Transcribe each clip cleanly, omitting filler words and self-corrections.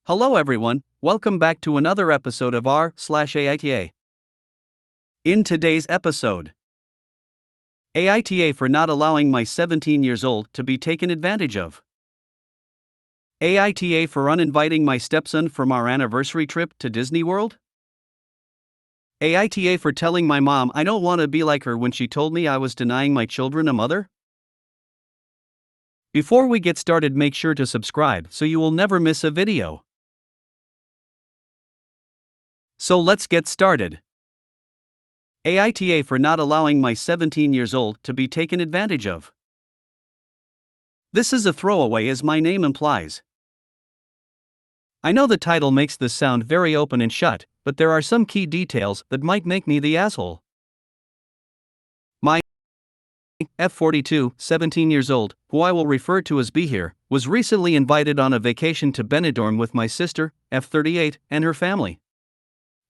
Hello everyone, welcome back to another episode of r/AITA. In today's episode, AITA for not allowing my 17 years old to be taken advantage of. AITA for uninviting my stepson from our anniversary trip to Disney World. AITA for telling my mom I don't want to be like her when she told me I was denying my children a mother. Before we get started, make sure to subscribe so you will never miss a video. So let's get started. AITA for not allowing my 17 years old to be taken advantage of. This is a throwaway as my name implies. I know the title makes this sound very open and shut, but there are some key details that might make me the asshole. My F42, 17 years old, who I will refer to as B here, was recently invited on a vacation to Benidorm with my sister, F38, and her family.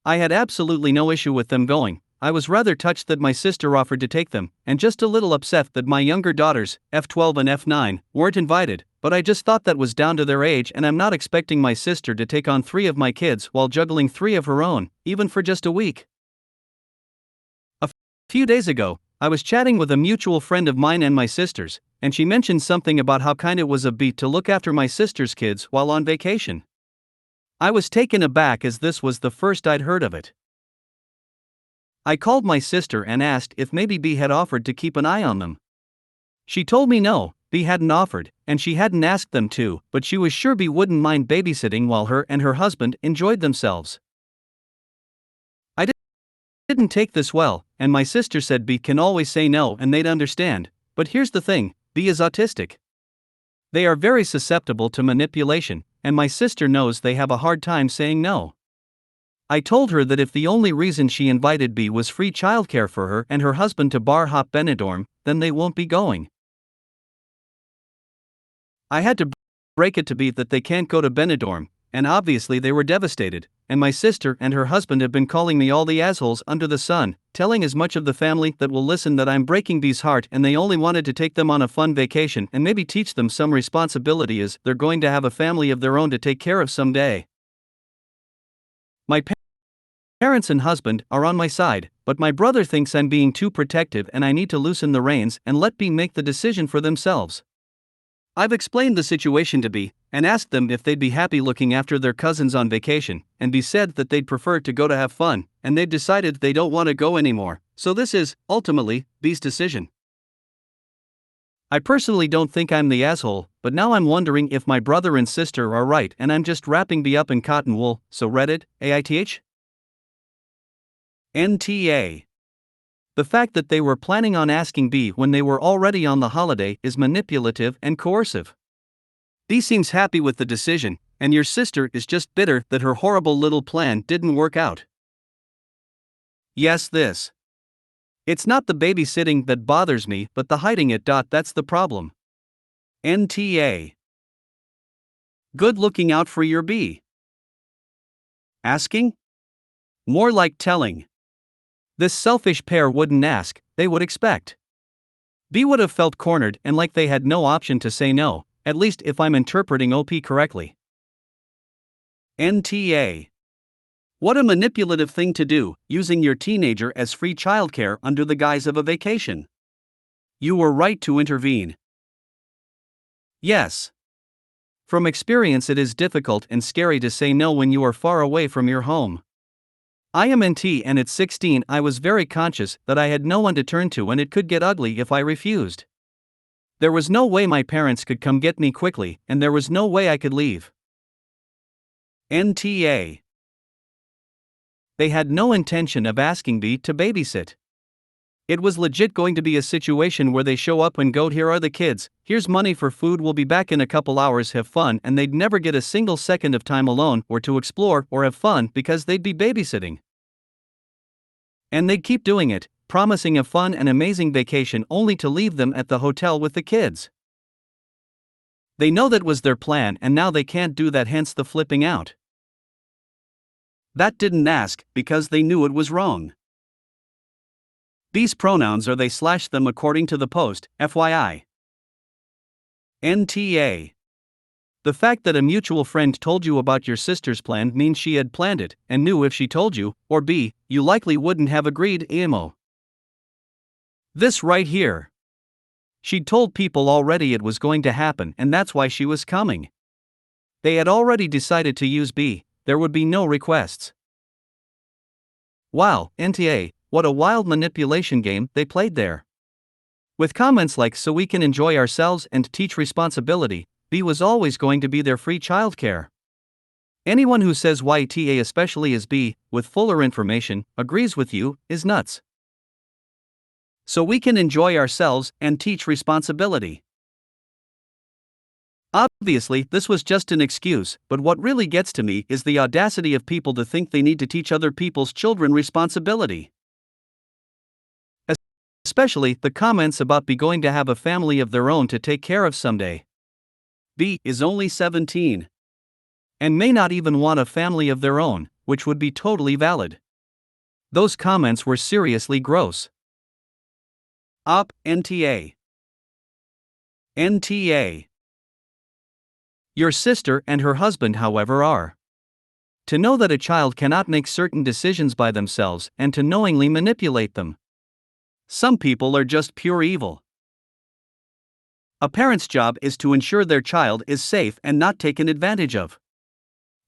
I had absolutely no issue with them going. I was rather touched that my sister offered to take them, and just a little upset that my younger daughters, F12 and F9, weren't invited, but I just thought that was down to their age, and I'm not expecting my sister to take on 3 of my kids while juggling 3 of her own, even for just a week. A few days ago, I was chatting with a mutual friend of mine and my sister's, and she mentioned something about how kind it was of B to look after my sister's kids while on vacation. I was taken aback as this was the first I'd heard of it. I called my sister and asked if maybe B had offered to keep an eye on them. She told me no, B hadn't offered, and she hadn't asked them to, but she was sure B wouldn't mind babysitting while her and her husband enjoyed themselves. I didn't take this well, and my sister said B can always say no and they'd understand, but here's the thing, B is autistic. They are very susceptible to manipulation, and my sister knows they have a hard time saying no. I told her that if the only reason she invited B was free childcare for her and her husband to bar hop Benidorm, then they won't be going. I had to break it to B that they can't go to Benidorm, and obviously they were devastated, and my sister and her husband have been calling me all the assholes under the sun, telling as much of the family that will listen that I'm breaking B's heart and they only wanted to take them on a fun vacation and maybe teach them some responsibility as they're going to have a family of their own to take care of someday. My parents and husband are on my side, but my brother thinks I'm being too protective and I need to loosen the reins and let B make the decision for themselves. I've explained the situation to B and asked them if they'd be happy looking after their cousins on vacation, and B said that they'd prefer to go to have fun, and they've decided they don't want to go anymore, so this is, ultimately, B's decision. I personally don't think I'm the asshole, but now I'm wondering if my brother and sister are right and I'm just wrapping B up in cotton wool, so Reddit, AITA? NTA. The fact that they were planning on asking B when they were already on the holiday is manipulative and coercive. B seems happy with the decision, and your sister is just bitter that her horrible little plan didn't work out. Yes, this. It's not the babysitting that bothers me, but the hiding it. That's the problem. NTA. Good looking out for your B. Asking? More like telling. This selfish pair wouldn't ask, they would expect. B would have felt cornered and like they had no option to say no, at least if I'm interpreting OP correctly. NTA. What a manipulative thing to do, using your teenager as free childcare under the guise of a vacation. You were right to intervene. Yes. From experience, it is difficult and scary to say no when you are far away from your home. I am NT, and at 16 I was very conscious that I had no one to turn to and it could get ugly if I refused. There was no way my parents could come get me quickly, and there was no way I could leave. NTA. They had no intention of asking B to babysit. It was legit going to be a situation where they show up and go, here are the kids, here's money for food, we'll be back in a couple hours, have fun, and they'd never get a single second of time alone or to explore or have fun because they'd be babysitting. And they'd keep doing it, promising a fun and amazing vacation only to leave them at the hotel with the kids. They know that was their plan and now they can't do that, hence the flipping out. That didn't ask because they knew it was wrong. B's pronouns are they/them according to the post, FYI. NTA. The fact that a mutual friend told you about your sister's plan means she had planned it and knew if she told you, or B, you likely wouldn't have agreed. Emo. This right here. She'd told people already it was going to happen, and that's why she was coming. They had already decided to use B, there would be no requests. Wow, NTA, what a wild manipulation game they played there. With comments like "so we can enjoy ourselves and teach responsibility," B was always going to be their free childcare. Anyone who says YTA, especially as B, with fuller information, agrees with you, is nuts. So we can enjoy ourselves and teach responsibility. Obviously, this was just an excuse, but what really gets to me is the audacity of people to think they need to teach other people's children responsibility. Especially the comments about B going to have a family of their own to take care of someday. B is only 17. And may not even want a family of their own, which would be totally valid. Those comments were seriously gross. NTA. NTA. Your sister and her husband, however, are. To know that a child cannot make certain decisions by themselves and to knowingly manipulate them. Some people are just pure evil. A parent's job is to ensure their child is safe and not taken advantage of.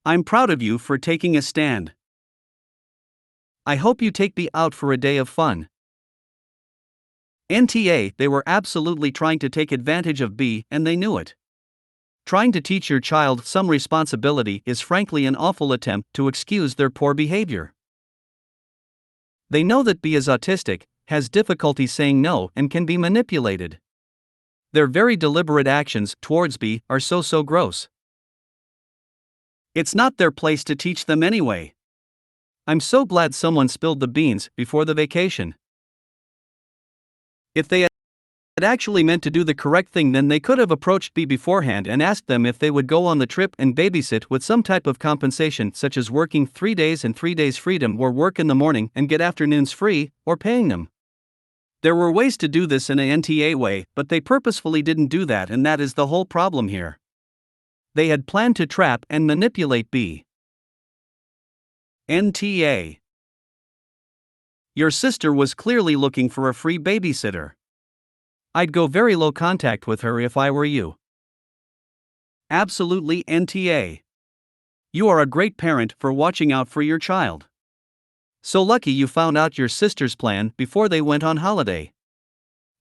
I'm proud of you for taking a stand. I hope you take B out for a day of fun. NTA, they were absolutely trying to take advantage of B, and they knew it. Trying to teach your child some responsibility is frankly an awful attempt to excuse their poor behavior. They know that B is autistic, has difficulty saying no, and can be manipulated. Their very deliberate actions towards B are so gross. It's not their place to teach them anyway. I'm so glad someone spilled the beans before the vacation. If they had actually meant to do the correct thing, then they could have approached B beforehand and asked them if they would go on the trip and babysit with some type of compensation, such as working 3 days and 3 days freedom, or work in the morning and get afternoons free, or paying them. There were ways to do this in a NTA way, but they purposefully didn't do that, and that is the whole problem here. They had planned to trap and manipulate B. NTA. Your sister was clearly looking for a free babysitter. I'd go very low contact with her if I were you. Absolutely NTA. You are a great parent for watching out for your child. So lucky you found out your sister's plan before they went on holiday.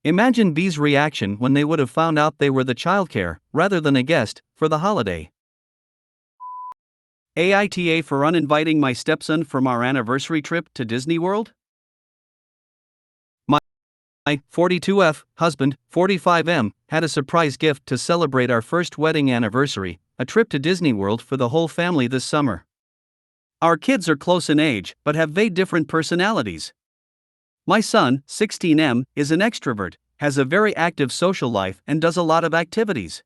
Imagine B's reaction when they would have found out they were the childcare, rather than a guest, for the holiday. AITA for uninviting my stepson from our anniversary trip to Disney World? My 42F husband, 45M, had a surprise gift to celebrate our first wedding anniversary, a trip to Disney World for the whole family this summer. Our kids are close in age, but have very different personalities. My son, 16M, is an extrovert, has a very active social life and does a lot of activities.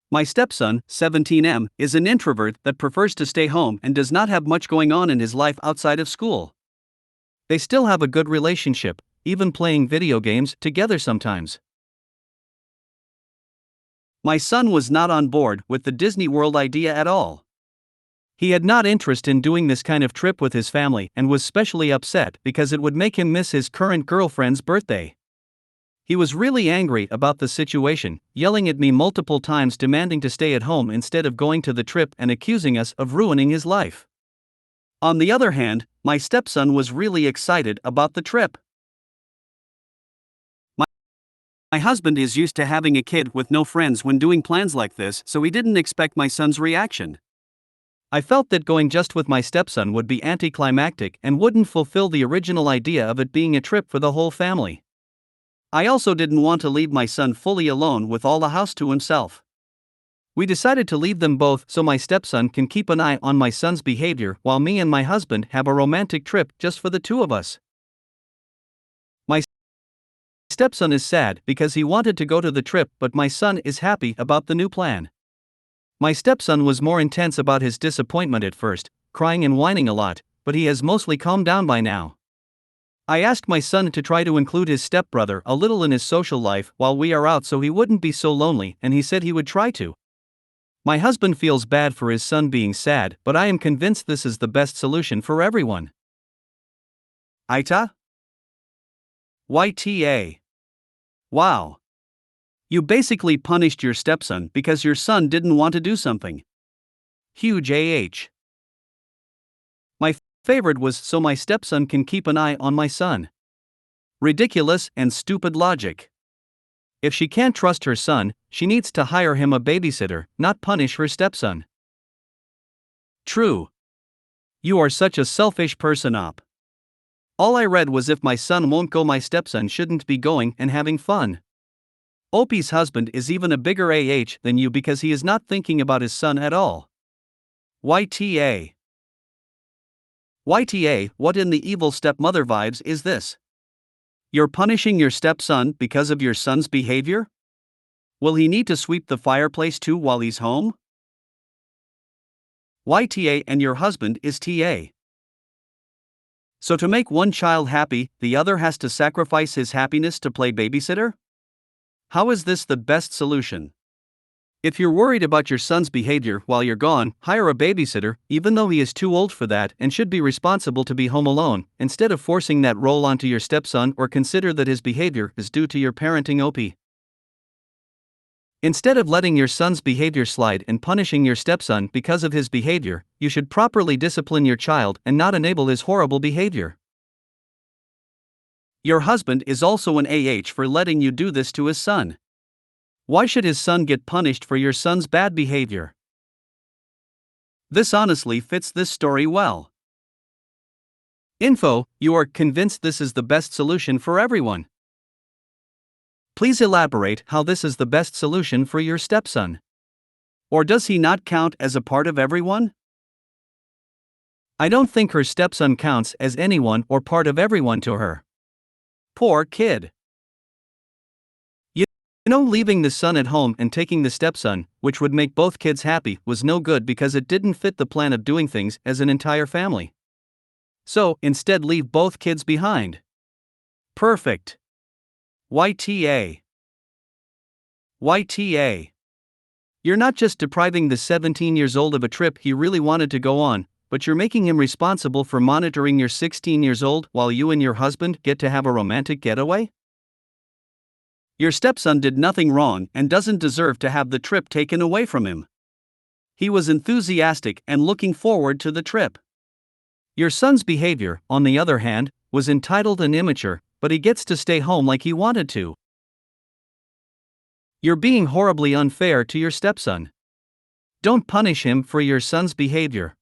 My stepson, 17M, is an introvert that prefers to stay home and does not have much going on in his life outside of school. They still have a good relationship, even playing video games together sometimes. My son was not on board with the Disney World idea at all. He had not interest in doing this kind of trip with his family and was especially upset because it would make him miss his current girlfriend's birthday. He was really angry about the situation, yelling at me multiple times, demanding to stay at home instead of going to the trip and accusing us of ruining his life. On the other hand, my stepson was really excited about the trip. My husband is used to having a kid with no friends when doing plans like this, so he didn't expect my son's reaction. I felt that going just with my stepson would be anticlimactic and wouldn't fulfill the original idea of it being a trip for the whole family. I also didn't want to leave my son fully alone with all the house to himself. We decided to leave them both so my stepson can keep an eye on my son's behavior while me and my husband have a romantic trip just for the two of us. My stepson is sad because he wanted to go to the trip, but my son is happy about the new plan. My stepson was more intense about his disappointment at first, crying and whining a lot, but he has mostly calmed down by now. I asked my son to try to include his stepbrother a little in his social life while we are out so he wouldn't be so lonely, and he said he would try to. My husband feels bad for his son being sad, but I am convinced this is the best solution for everyone. AITA? YTA. Wow. You basically punished your stepson because your son didn't want to do something. Huge AH. My favorite was so my stepson can keep an eye on my son. Ridiculous and stupid logic. If she can't trust her son, she needs to hire him a babysitter, not punish her stepson. True. You are such a selfish person, Op. All I read was if my son won't go, my stepson shouldn't be going and having fun. Opie's husband is even a bigger AH than you because he is not thinking about his son at all. YTA. YTA, what in the evil stepmother vibes is this? You're punishing your stepson because of your son's behavior? Will he need to sweep the fireplace too while he's home? YTA and your husband is TA. So to make one child happy, the other has to sacrifice his happiness to play babysitter? How is this the best solution? If you're worried about your son's behavior while you're gone, hire a babysitter, even though he is too old for that and should be responsible to be home alone, instead of forcing that role onto your stepson, or consider that his behavior is due to your parenting. OP. Instead of letting your son's behavior slide and punishing your stepson because of his behavior, you should properly discipline your child and not enable his horrible behavior. Your husband is also an AH for letting you do this to his son. Why should his son get punished for your son's bad behavior? This honestly fits this story well. Info, you are convinced this is the best solution for everyone. Please elaborate how this is the best solution for your stepson. Or does he not count as a part of everyone? I don't think her stepson counts as anyone or part of everyone to her. Poor kid. You know, leaving the son at home and taking the stepson, which would make both kids happy, was no good because it didn't fit the plan of doing things as an entire family. So, instead, leave both kids behind. Perfect. YTA. YTA. You're not just depriving the 17 years old of a trip he really wanted to go on, but you're making him responsible for monitoring your 16 years old while you and your husband get to have a romantic getaway? Your stepson did nothing wrong and doesn't deserve to have the trip taken away from him. He was enthusiastic and looking forward to the trip. Your son's behavior, on the other hand, was entitled and immature, but he gets to stay home like he wanted to. You're being horribly unfair to your stepson. Don't punish him for your son's behavior.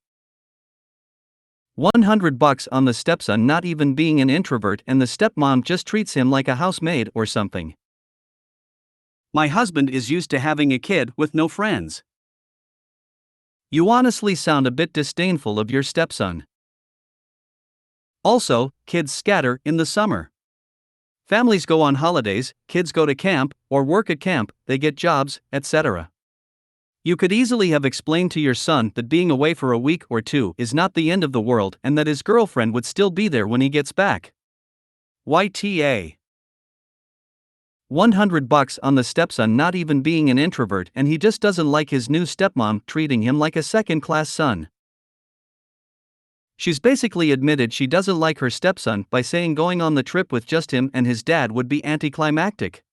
$100 on the stepson not even being an introvert, and the stepmom just treats him like a housemaid or something. My husband is used to having a kid with no friends. You honestly sound a bit disdainful of your stepson. Also, kids scatter in the summer. Families go on holidays, kids go to camp, or work at camp, they get jobs, etc. You could easily have explained to your son that being away for a week or two is not the end of the world and that his girlfriend would still be there when he gets back. YTA. $100 on the stepson not even being an introvert, and he just doesn't like his new stepmom treating him like a second-class son. She's basically admitted she doesn't like her stepson by saying going on the trip with just him and his dad would be anticlimactic.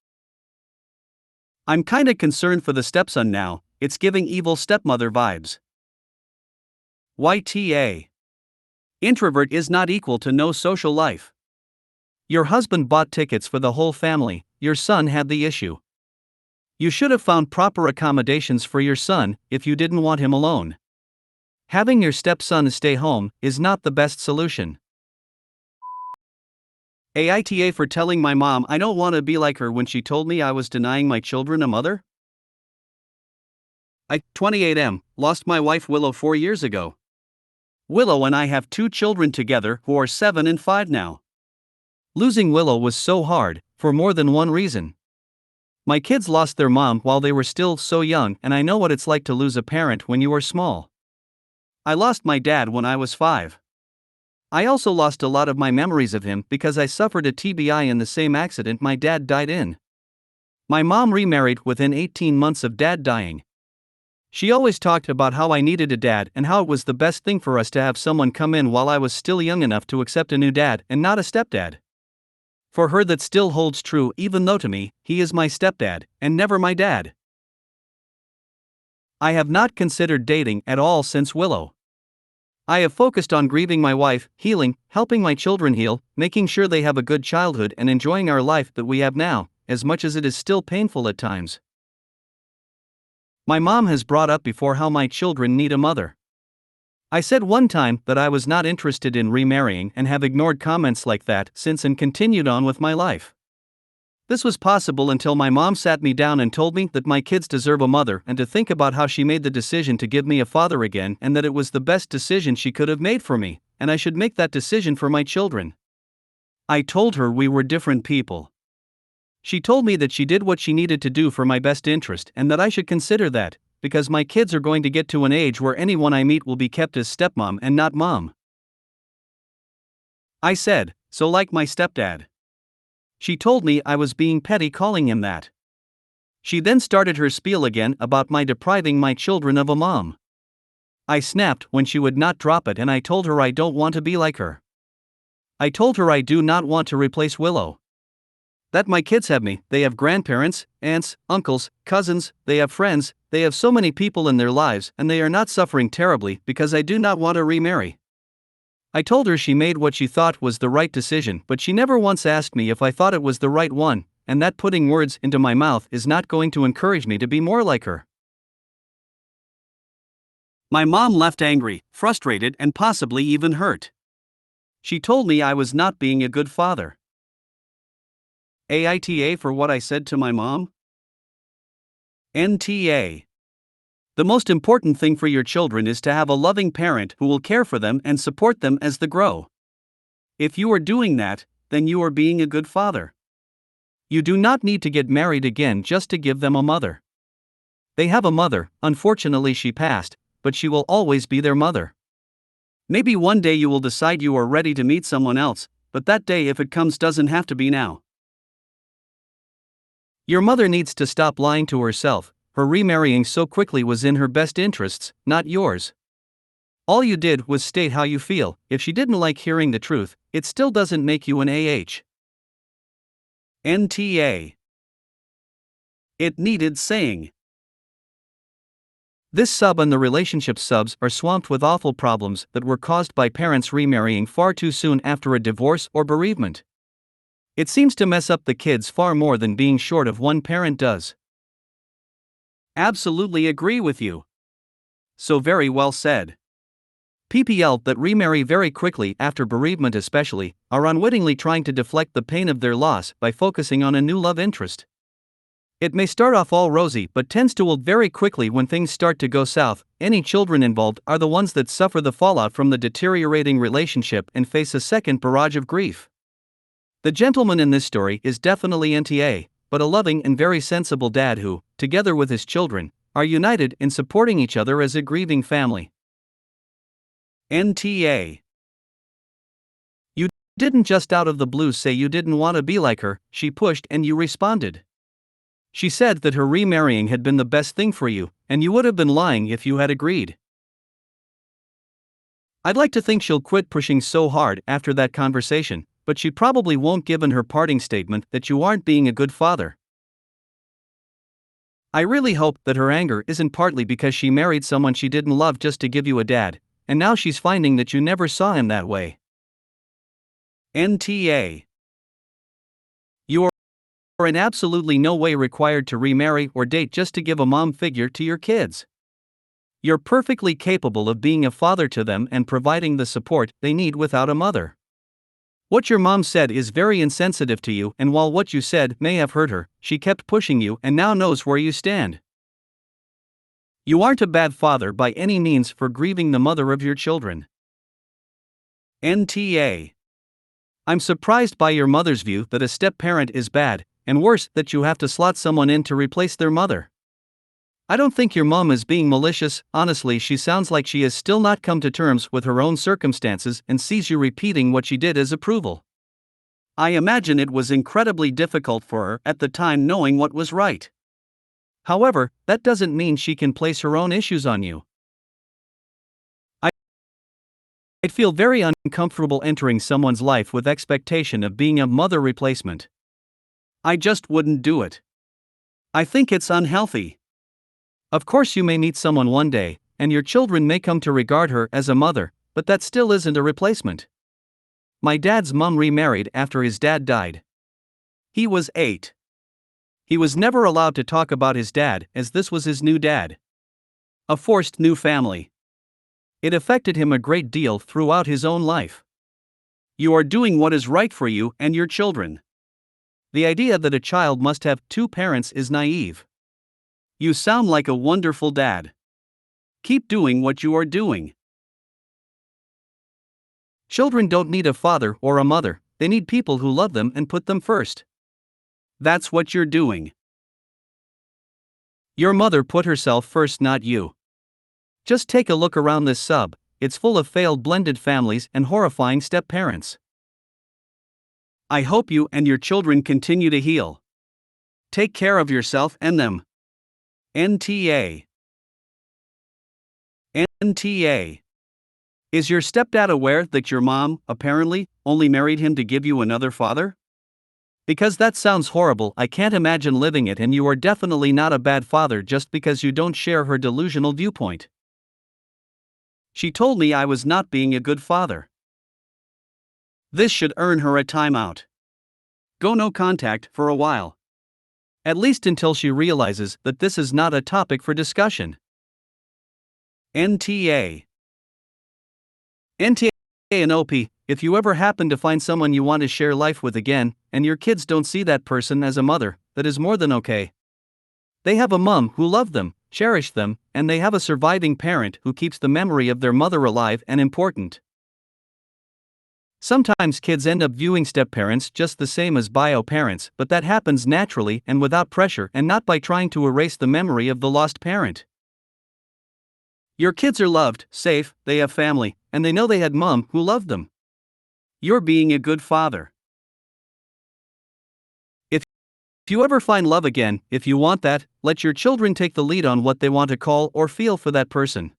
I'm kinda concerned for the stepson now, it's giving evil stepmother vibes. YTA. Introvert is not equal to no social life. Your husband bought tickets for the whole family, your son had the issue. You should have found proper accommodations for your son if you didn't want him alone. Having your stepson stay home is not the best solution. AITA for telling my mom I don't want to be like her when she told me I was denying my children a mother? I, 28M, lost my wife Willow 4 years ago. Willow and I have 2 children together who are 7 and 5 now. Losing Willow was so hard, for more than one reason. My kids lost their mom while they were still so young, and I know what it's like to lose a parent when you are small. I lost my dad when I was 5. I also lost a lot of my memories of him because I suffered a TBI in the same accident my dad died in. My mom remarried within 18 months of dad dying. She always talked about how I needed a dad and how it was the best thing for us to have someone come in while I was still young enough to accept a new dad and not a stepdad. For her, that still holds true, even though to me, he is my stepdad and never my dad. I have not considered dating at all since Willow. I have focused on grieving my wife, healing, helping my children heal, making sure they have a good childhood, and enjoying our life that we have now, as much as it is still painful at times. My mom has brought up before how my children need a mother. I said one time that I was not interested in remarrying and have ignored comments like that since and continued on with my life. This was possible until my mom sat me down and told me that my kids deserve a mother and to think about how she made the decision to give me a father again and that it was the best decision she could have made for me, and I should make that decision for my children. I told her we were different people. She told me that she did what she needed to do for my best interest and that I should consider that, because my kids are going to get to an age where anyone I meet will be kept as stepmom and not mom. I said, so like my stepdad. She told me I was being petty calling him that. She then started her spiel again about my depriving my children of a mom. I snapped when she would not drop it, and I told her I don't want to be like her. I told her I do not want to replace Willow. That my kids have me, they have grandparents, aunts, uncles, cousins, they have friends, they have so many people in their lives, and they are not suffering terribly because I do not want to remarry. I told her she made what she thought was the right decision, but she never once asked me if I thought it was the right one, and that putting words into my mouth is not going to encourage me to be more like her. My mom left angry, frustrated, and possibly even hurt. She told me I was not being a good father. AITA for what I said to my mom? NTA. The most important thing for your children is to have a loving parent who will care for them and support them as they grow. If you are doing that, then you are being a good father. You do not need to get married again just to give them a mother. They have a mother, unfortunately she passed, but she will always be their mother. Maybe one day you will decide you are ready to meet someone else, but that day, if it comes, doesn't have to be now. Your mother needs to stop lying to herself. Her remarrying so quickly was in her best interests, not yours. All you did was state how you feel. If she didn't like hearing the truth, it still doesn't make you an NTA. It needed saying. This sub and the relationship subs are swamped with awful problems that were caused by parents remarrying far too soon after a divorce or bereavement. It seems to mess up the kids far more than being short of one parent does. Absolutely agree with you. So very well said. PPL that remarry very quickly after bereavement especially are unwittingly trying to deflect the pain of their loss by focusing on a new love interest. It may start off all rosy but tends to wilt very quickly when things start to go south. Any children involved are the ones that suffer the fallout from the deteriorating relationship and face a second barrage of grief. The gentleman in this story is definitely NTA, but a loving and very sensible dad who, together with his children, are united in supporting each other as a grieving family. NTA. You didn't just out of the blue say you didn't want to be like her, she pushed and you responded. She said that her remarrying had been the best thing for you, and you would have been lying if you had agreed. I'd like to think she'll quit pushing so hard after that conversation, but she probably won't given her parting statement that you aren't being a good father. I really hope that her anger isn't partly because she married someone she didn't love just to give you a dad, and now she's finding that you never saw him that way. NTA. You are in absolutely no way required to remarry or date just to give a mom figure to your kids. You're perfectly capable of being a father to them and providing the support they need without a mother. What your mom said is very insensitive to you, and while what you said may have hurt her, she kept pushing you and now knows where you stand. You aren't a bad father by any means for grieving the mother of your children. NTA. I'm surprised by your mother's view that a step-parent is bad, and worse, that you have to slot someone in to replace their mother. I don't think your mom is being malicious. Honestly, she sounds like she has still not come to terms with her own circumstances and sees you repeating what she did as approval. I imagine it was incredibly difficult for her at the time knowing what was right. However, that doesn't mean she can place her own issues on you. I'd feel very uncomfortable entering someone's life with expectation of being a mother replacement. I just wouldn't do it. I think it's unhealthy. Of course, you may meet someone one day, and your children may come to regard her as a mother, but that still isn't a replacement. My dad's mom remarried after his dad died. He was 8. He was never allowed to talk about his dad, as this was his new dad. A forced new family. It affected him a great deal throughout his own life. You are doing what is right for you and your children. The idea that a child must have 2 parents is naive. You sound like a wonderful dad. Keep doing what you are doing. Children don't need a father or a mother, they need people who love them and put them first. That's what you're doing. Your mother put herself first, not you. Just take a look around this sub, it's full of failed blended families and horrifying step-parents. I hope you and your children continue to heal. Take care of yourself and them. NTA. NTA. Is your stepdad aware that your mom, apparently, only married him to give you another father? Because that sounds horrible, I can't imagine living it, and you are definitely not a bad father just because you don't share her delusional viewpoint. She told me I was not being a good father. This should earn her a timeout. Go no contact for a while. At least until she realizes that this is not a topic for discussion. NTA. NTA and OP, if you ever happen to find someone you want to share life with again, and your kids don't see that person as a mother, that is more than okay. They have a mom who loved them, cherished them, and they have a surviving parent who keeps the memory of their mother alive and important. Sometimes kids end up viewing step-parents just the same as bio-parents, but that happens naturally and without pressure, and not by trying to erase the memory of the lost parent. Your kids are loved, safe, they have family, and they know they had mom who loved them. You're being a good father. If you ever find love again, if you want that, let your children take the lead on what they want to call or feel for that person.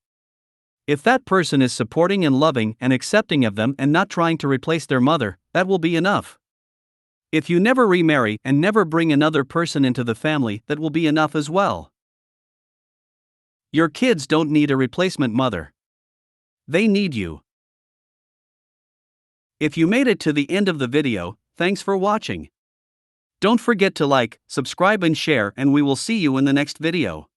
If that person is supporting and loving and accepting of them and not trying to replace their mother, that will be enough. If you never remarry and never bring another person into the family, that will be enough as well. Your kids don't need a replacement mother. They need you. If you made it to the end of the video, thanks for watching. Don't forget to like, subscribe and share, and we will see you in the next video.